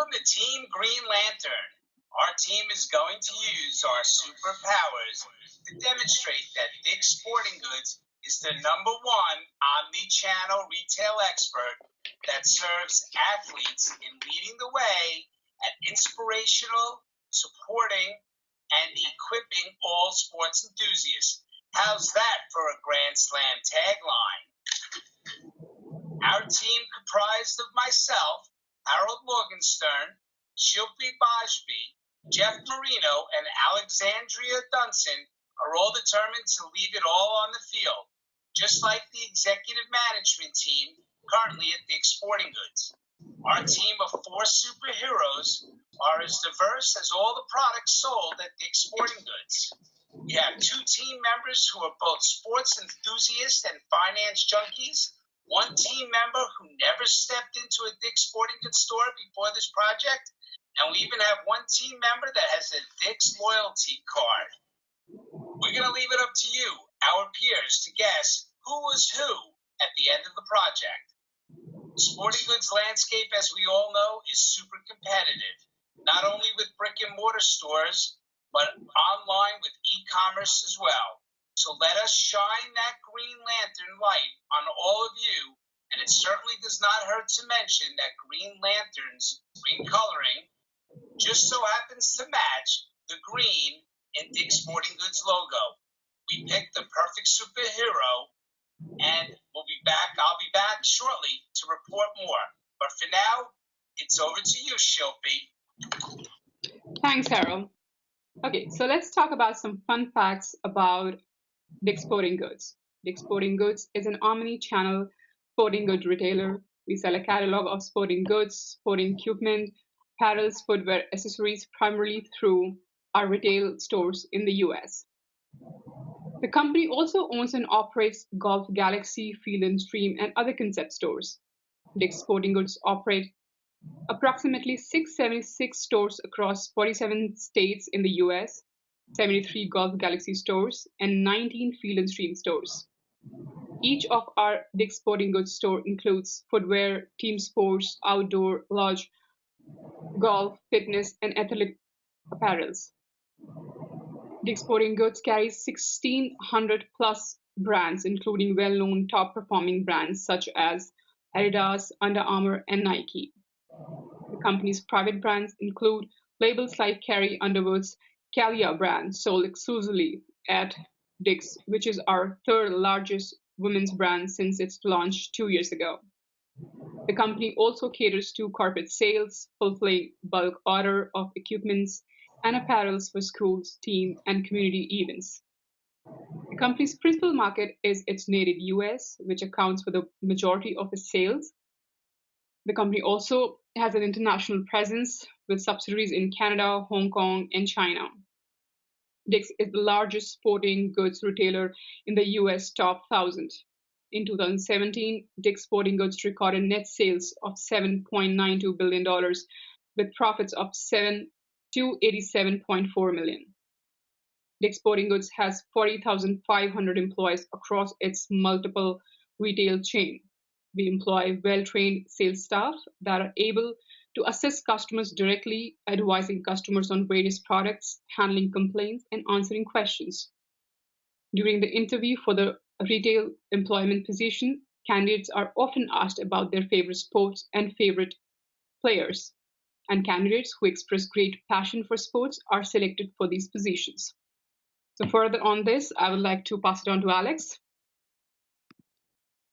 Welcome to Team Green Lantern. Our team is going to use our superpowers to demonstrate that Dick's Sporting Goods is the #1 omni-channel retail expert that serves athletes in leading the way at inspirational, supporting, and equipping all sports enthusiasts. How's that for a Grand Slam tagline? Our team, comprised of myself, Harold Morgenstern, Shilpi Bajbi, Jeff Marino, and Alexandria Dunson, are all determined to leave it all on the field, just like the executive management team currently at Dick's Sporting Goods. Our team of 4 superheroes are as diverse as all the products sold at Dick's Sporting Goods. We have 2 team members who are both sports enthusiasts and finance junkies, 1 team member who never stepped into a Dick's Sporting Goods store before this project, and we even have 1 team member that has a Dick's loyalty card. We're going to leave it up to you, our peers, to guess who was who at the end of the project. Sporting goods landscape, as we all know, is super competitive, not only with brick and mortar stores, but online with e-commerce as well. So let us shine that green lantern light on all of you, and it certainly does not hurt to mention that Green Lantern's green coloring just so happens to match the green in Dick's Sporting Goods logo. We picked the perfect superhero, and I'll be back shortly to report more. But for now, it's over to you, Shilpi. Thanks, Harold. Okay, so let's talk about some fun facts about Dick's Sporting Goods. Dick's Sporting Goods is an omni-channel sporting goods retailer. We sell a catalog of sporting goods, sporting equipment, apparel, footwear, accessories, primarily through our retail stores in the US. The company also owns and operates Golf Galaxy, Field & Stream, and other concept stores. Dick's Sporting Goods operate approximately 676 stores across 47 states in the US, 73 Golf Galaxy stores, and 19 Field & Stream stores. Each of our Dick's Sporting Goods store includes footwear, team sports, outdoor, lodge, golf, fitness, and athletic apparels. Dick's Sporting Goods carries 1,600 plus brands, including well-known top-performing brands such as Adidas, Under Armour, and Nike. The company's private brands include labels like Carrie Underwood's Calia brand, sold exclusively at Dick's, which is our 3rd largest women's brand since its launch 2 years ago. The company also caters to corporate sales, fulfilling bulk order of equipments and apparels for schools, team, and community events. The company's principal market is its native US, which accounts for the majority of its sales. The company also has an international presence with subsidiaries in Canada, Hong Kong, and China. Dick's is the largest sporting goods retailer in the US top 1,000. In 2017, Dick's Sporting Goods recorded net sales of $7.92 billion with profits of $287.4 million. Dick's Sporting Goods has 40,500 employees across its multiple retail chain. We employ well-trained sales staff that are able to assist customers directly, advising customers on various products, handling complaints, and answering questions. During the interview for the retail employment position, candidates are often asked about their favorite sports and favorite players, and candidates who express great passion for sports are selected for these positions. So further on this, I would like to pass it on to Alex.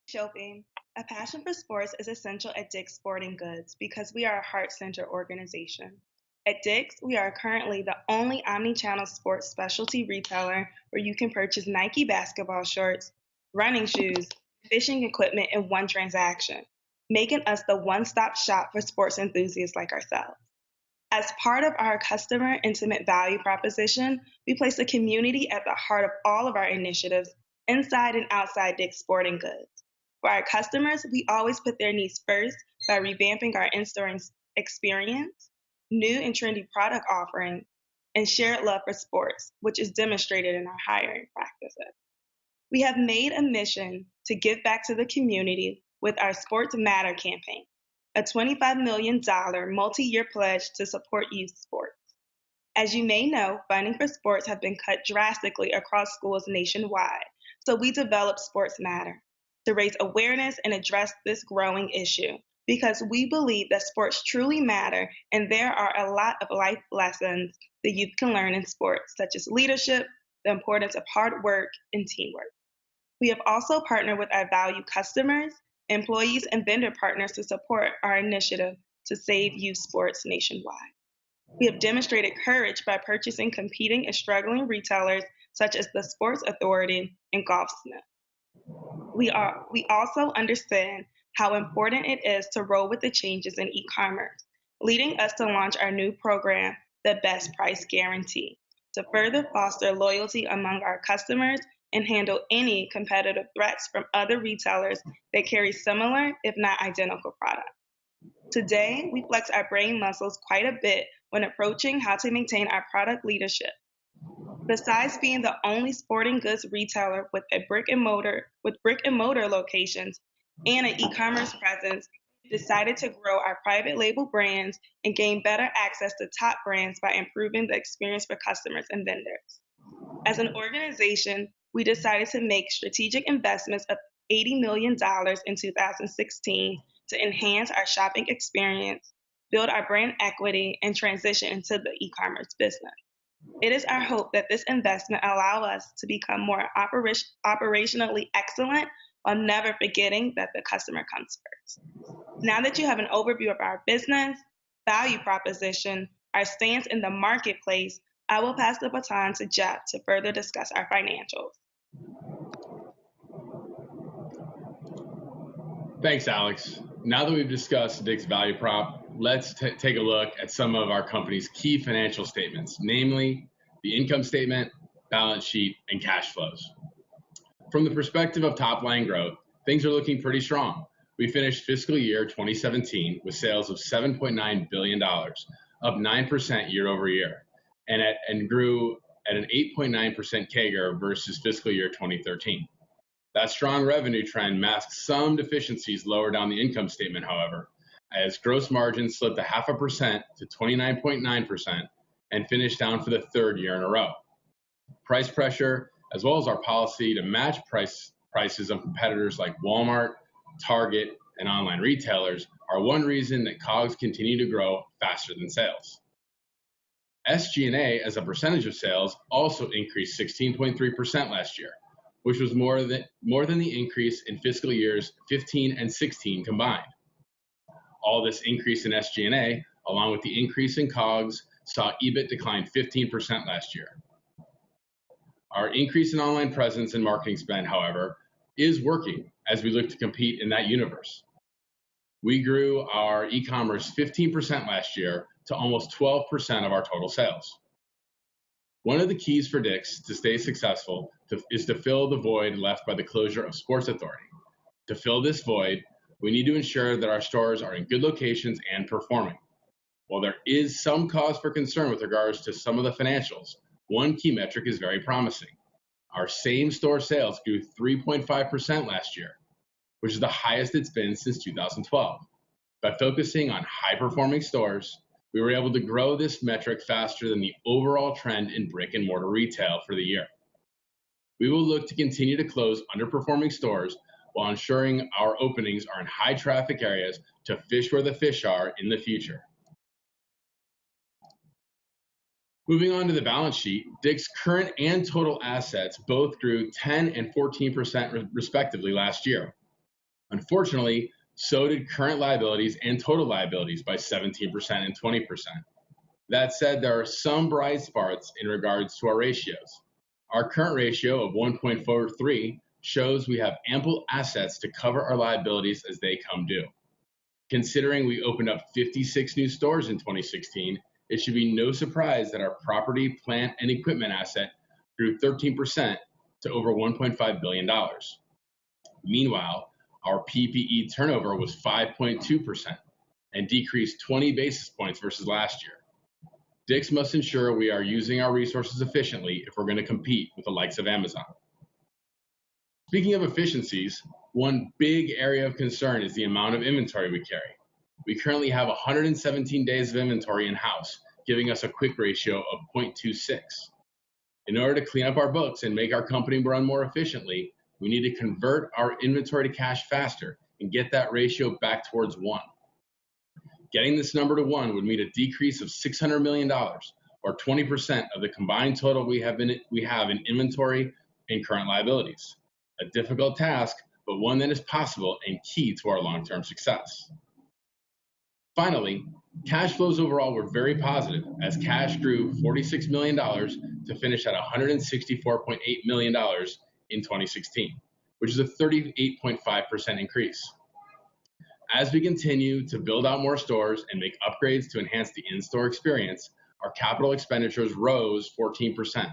Shilpi, a passion for sports is essential at Dick's Sporting Goods because we are a heart-centered organization. At Dick's, we are currently the only omni-channel sports specialty retailer where you can purchase Nike basketball shorts, running shoes, and fishing equipment in one transaction, making us the one-stop shop for sports enthusiasts like ourselves. As part of our customer intimate value proposition, we place the community at the heart of all of our initiatives inside and outside Dick's Sporting Goods. For our customers, we always put their needs first by revamping our in-store experience, new and trendy product offerings, and shared love for sports, which is demonstrated in our hiring practices. We have made a mission to give back to the community with our Sports Matter campaign. a $25 million multi-year pledge to support youth sports. As you may know, funding for sports have been cut drastically across schools nationwide, so we developed Sports Matter to raise awareness and address this growing issue because we believe that sports truly matter and there are a lot of life lessons the youth can learn in sports, such as leadership, the importance of hard work, and teamwork. We have also partnered with our valued customers, employees, and vendor partners to support our initiative to save youth sports nationwide. We have demonstrated courage by purchasing competing and struggling retailers such as the Sports Authority and Golfsmith. We also understand how important it is to roll with the changes in e-commerce, leading us to launch our new program, the Best Price Guarantee, to further foster loyalty among our customers and handle any competitive threats from other retailers that carry similar, if not identical, products. Today, we flex our brain muscles quite a bit when approaching how to maintain our product leadership. Besides being the only sporting goods retailer with brick and mortar locations and an e-commerce presence, we decided to grow our private label brands and gain better access to top brands by improving the experience for customers and vendors. As an organization, we decided to make strategic investments of $80 million in 2016 to enhance our shopping experience, build our brand equity, and transition into the e-commerce business. It is our hope that this investment allow us to become more operationally excellent while never forgetting that the customer comes first. Now that you have an overview of our business, value proposition, our stance in the marketplace, I will pass the baton to Jeff to further discuss our financials. Thanks, Alex. Now that we've discussed DICK's value prop, let's take a look at some of our company's key financial statements, namely the income statement, balance sheet, and cash flows. From the perspective of top-line growth, things are looking pretty strong. We finished fiscal year 2017 with sales of $7.9 billion, up 9% year over year, and grew at an 8.9% CAGR versus fiscal year 2013. That strong revenue trend masks some deficiencies lower down the income statement, however, as gross margin slipped 0.5% to 29.9% and finished down for the third year in a row. Price pressure, as well as our policy to match prices of competitors like Walmart, Target, and online retailers, are one reason that COGS continue to grow faster than sales. SG&A as a percentage of sales also increased 16.3% last year, which was more than the increase in fiscal years 15 and 16 combined. All this increase in SG&A, along with the increase in COGS, saw EBIT decline 15% last year. Our increase in online presence and marketing spend, however, is working as we look to compete in that universe. We grew our e-commerce 15% last year to almost 12% of our total sales. One of the keys for DICK's to stay successful is to fill the void left by the closure of Sports Authority. To fill this void, we need to ensure that our stores are in good locations and performing. While there is some cause for concern with regards to some of the financials, one key metric is very promising. Our same-store sales grew 3.5% last year, which is the highest it's been since 2012. By focusing on high-performing stores, we were able to grow this metric faster than the overall trend in brick and mortar retail for the year. We will look to continue to close underperforming stores while ensuring our openings are in high traffic areas to fish where the fish are in the future. Moving on to the balance sheet, DICK's current and total assets both grew 10 and 14% respectively last year. Unfortunately, so did current liabilities and total liabilities by 17% and 20%. That said, there are some bright spots in regards to our ratios. Our current ratio of 1.43 shows we have ample assets to cover our liabilities as they come due. Considering we opened up 56 new stores in 2016, it should be no surprise that our property, plant, and equipment asset grew 13% to over $1.5 billion. Meanwhile, our PPE turnover was 5.2% and decreased 20 basis points versus last year. DICK's must ensure we are using our resources efficiently if we're going to compete with the likes of Amazon. Speaking of efficiencies, one big area of concern is the amount of inventory we carry. We currently have 117 days of inventory in-house, giving us a quick ratio of 0.26. In order to clean up our books and make our company run more efficiently, we need to convert our inventory to cash faster and get that ratio back towards 1. Getting this number to 1 would mean a decrease of $600 million, or 20% of the combined total we have in inventory and current liabilities. A difficult task, but one that is possible and key to our long-term success. Finally, cash flows overall were very positive as cash grew $46 million to finish at $164.8 million in 2016, which is a 38.5% increase. As we continue to build out more stores and make upgrades to enhance the in-store experience, our capital expenditures rose 14%.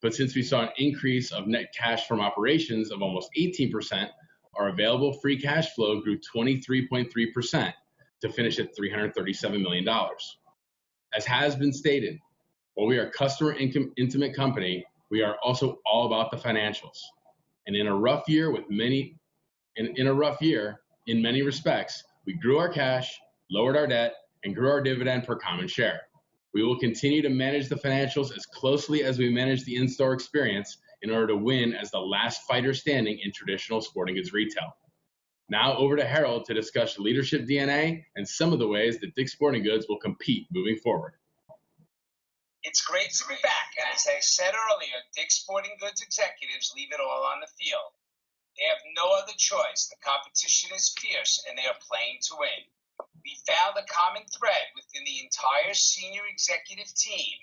But since we saw an increase of net cash from operations of almost 18%, our available free cash flow grew 23.3% to finish at $337 million. As has been stated, while we are a customer intimate company, we are also all about the financials. And in a rough year, in many respects, we grew our cash, lowered our debt, and grew our dividend per common share. We will continue to manage the financials as closely as we manage the in-store experience in order to win as the last fighter standing in traditional sporting goods retail. Now over to Harold to discuss leadership DNA and some of the ways that Dick's Sporting Goods will compete moving forward. It's great to be back, and as I said earlier, Dick's Sporting Goods executives leave it all on the field. They have no other choice. The competition is fierce, and they are playing to win. We found a common thread within the entire senior executive team.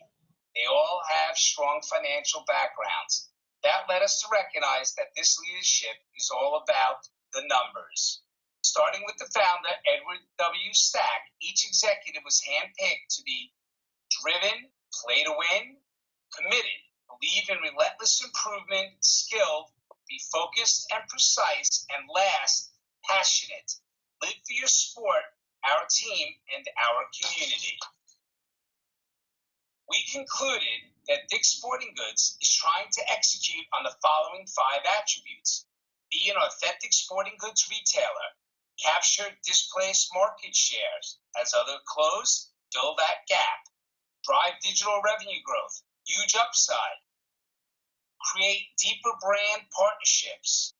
They all have strong financial backgrounds. That led us to recognize that this leadership is all about the numbers. Starting with the founder, Edward W. Stack, each executive was handpicked to be driven, play to win, committed, believe in relentless improvement, skilled, be focused and precise, and last, passionate. Live for your sport, our team, and our community. We concluded that Dick's Sporting Goods is trying to execute on the following 5 attributes. Be an authentic sporting goods retailer. Capture displaced market shares. As others close, fill that gap. Drive digital revenue growth. Huge upside. Create deeper brand partnerships.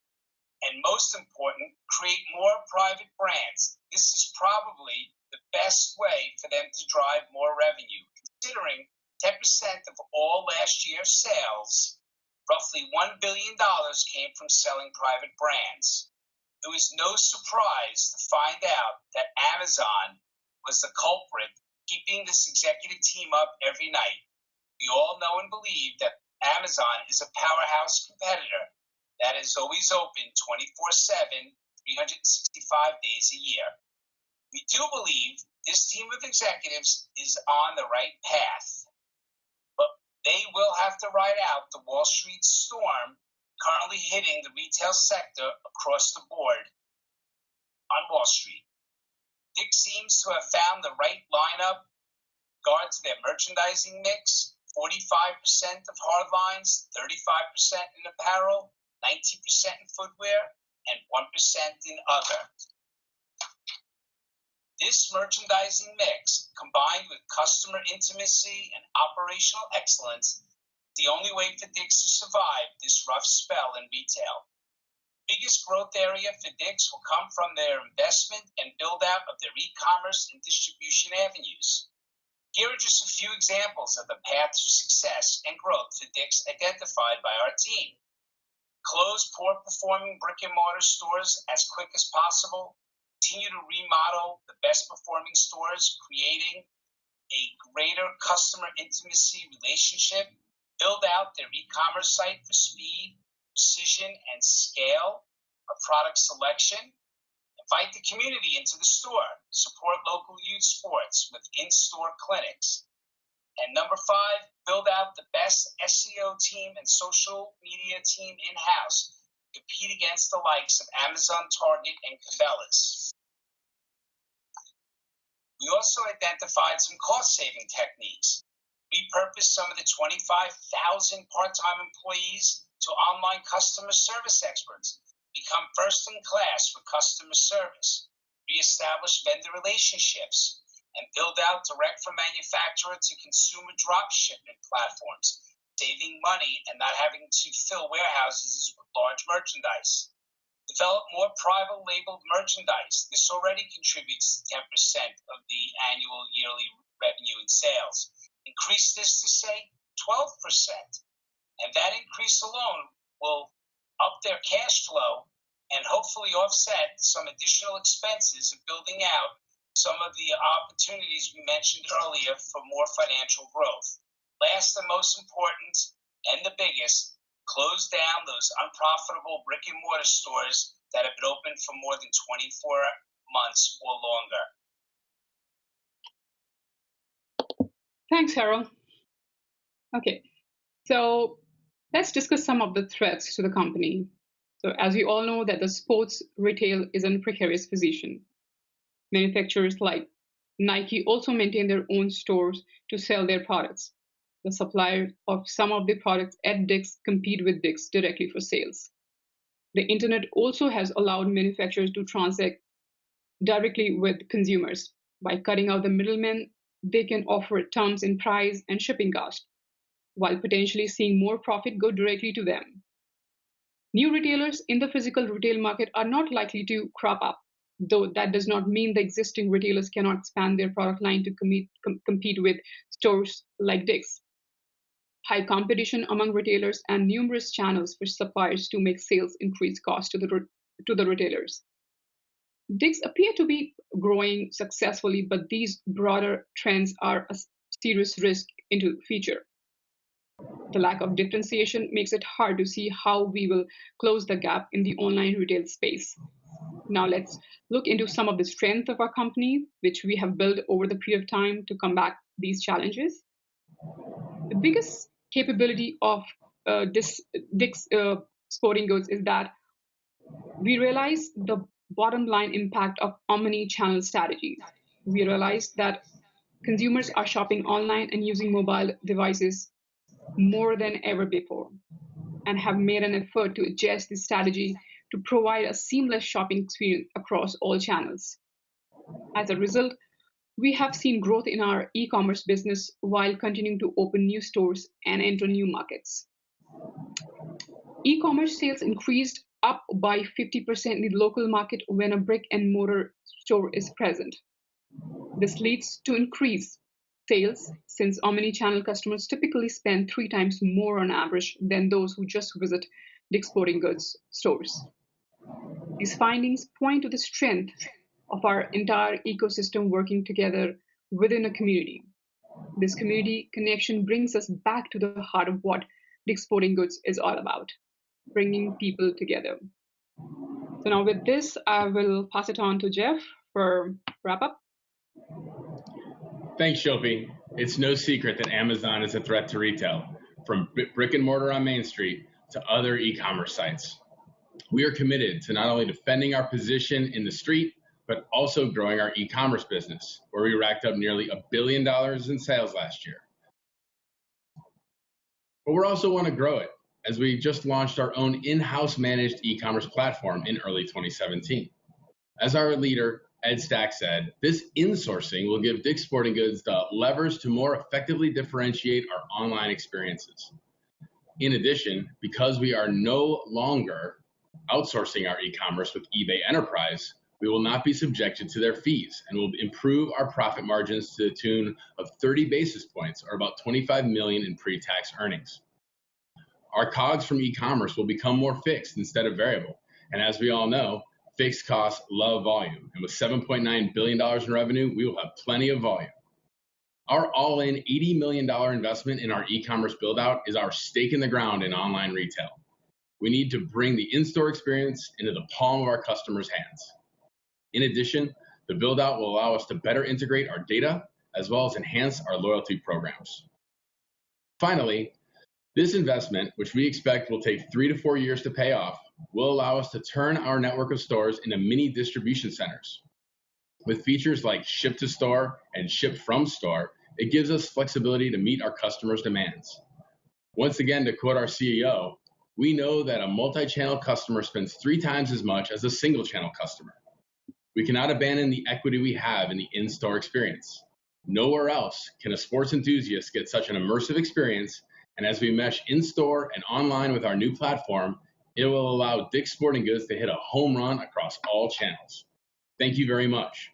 And most important, create more private brands. This is probably the best way for them to drive more revenue, considering 10% of all last year's sales, roughly $1 billion, came from selling private brands. It was no surprise to find out that Amazon was the culprit, keeping this executive team up every night. We all know and believe that Amazon is a powerhouse competitor that is always open 24/7, 365 days a year. We do believe this team of executives is on the right path, but they will have to ride out the Wall Street storm currently hitting the retail sector across the board on Wall Street. Dick seems to have found the right lineup in regards to their merchandising mix, 45% of hard lines, 35% in apparel, 19% in footwear, and 1% in other. This merchandising mix, combined with customer intimacy and operational excellence, is the only way for Dick's to survive this rough spell in retail. The biggest growth area for Dick's will come from their investment and build-out of their e-commerce and distribution avenues. Here are just a few examples of the path to success and growth for Dick's identified by our team. Close poor-performing brick-and-mortar stores as quick as possible. Continue to remodel the best-performing stores, creating a greater customer intimacy relationship. Build out their e-commerce site for speed, precision, and scale of product selection. Invite the community into the store. Support local youth sports with in-store clinics. And number 5, build out the best SEO team and social media team in-house. Compete against the likes of Amazon, Target, and Cabela's. We also identified some cost-saving techniques. Repurpose some of the 25,000 part-time employees to online customer service experts. Become first in class for customer service. reestablish vendor relationships, and build out direct from manufacturer to consumer drop shipment platforms, saving money and not having to fill warehouses with large merchandise. Develop more private labeled merchandise. This already contributes to 10% of the annual yearly revenue and sales. Increase this to, say, 12%. And that increase alone will up their cash flow and hopefully offset some additional expenses of building out some of the opportunities we mentioned earlier for more financial growth. Last and most important, and the biggest, close down those unprofitable brick and mortar stores that have been open for more than 24 months or longer. Thanks, Harold. Okay, so let's discuss some of the threats to the company. So as we all know that the sports retail is in a precarious position. Manufacturers like Nike also maintain their own stores to sell their products. The suppliers of some of the products at Dick's compete with Dick's directly for sales. The internet also has allowed manufacturers to transact directly with consumers. By cutting out the middlemen, they can offer terms in price and shipping cost, while potentially seeing more profit go directly to them. New retailers in the physical retail market are not likely to crop up, though that does not mean the existing retailers cannot expand their product line to compete with stores like Dick's. High competition among retailers and numerous channels for suppliers to make sales increase costs to the retailers. Dick's appear to be growing successfully, but these broader trends are a serious risk into the future. The lack of differentiation makes it hard to see how we will close the gap in the online retail space. Now let's look into some of the strength of our company, which we have built over the period of time to combat these challenges. The biggest capability of Dick's Sporting Goods is that we realize the bottom line impact of omni-channel strategy. We realize that consumers are shopping online and using mobile devices more than ever before, and have made an effort to adjust this strategy to provide a seamless shopping experience across all channels. As a result, we have seen growth in our e-commerce business while continuing to open new stores and enter new markets. E-commerce sales increased up by 50% in the local market when a brick and mortar store is present. This leads to increased sales since omni-channel customers typically spend 3 times more on average than those who just visit Dick's Sporting Goods stores. These findings point to the strength of our entire ecosystem working together within a community. This community connection brings us back to the heart of what Dick's Sporting Goods is all about, bringing people together. So now with this, I will pass it on to Jeff for wrap up. Thanks, Shopi. It's no secret that Amazon is a threat to retail, from brick and mortar on Main Street to other e-commerce sites. We are committed to not only defending our position in the street, but also growing our e-commerce business, where we racked up nearly $1 billion in sales last year. But we also want to grow it, as we just launched our own in-house managed e-commerce platform in early 2017. As our leader, Ed Stack, said, this insourcing will give Dick's Sporting Goods the levers to more effectively differentiate our online experiences. In addition, because we are no longer outsourcing our e-commerce with eBay Enterprise, we will not be subjected to their fees and will improve our profit margins to the tune of 30 basis points, or about $25 million in pre-tax earnings. Our COGS from e-commerce will become more fixed instead of variable. And as we all know, fixed costs love volume. And with $7.9 billion in revenue, we will have plenty of volume. Our all-in $80 million investment in our e-commerce build-out is our stake in the ground in online retail. We need to bring the in-store experience into the palm of our customers' hands. In addition, the build-out will allow us to better integrate our data as well as enhance our loyalty programs. Finally, this investment, which we expect will take 3 to 4 years to pay off, will allow us to turn our network of stores into mini distribution centers. With features like ship to store and ship from store, it gives us flexibility to meet our customers' demands. Once again, to quote our CEO, we know that a multi-channel customer spends 3 times as much as a single channel customer. We cannot abandon the equity we have in the in-store experience. Nowhere else can a sports enthusiast get such an immersive experience, and as we mesh in-store and online with our new platform, it will allow Dick's Sporting Goods to hit a home run across all channels. Thank you very much.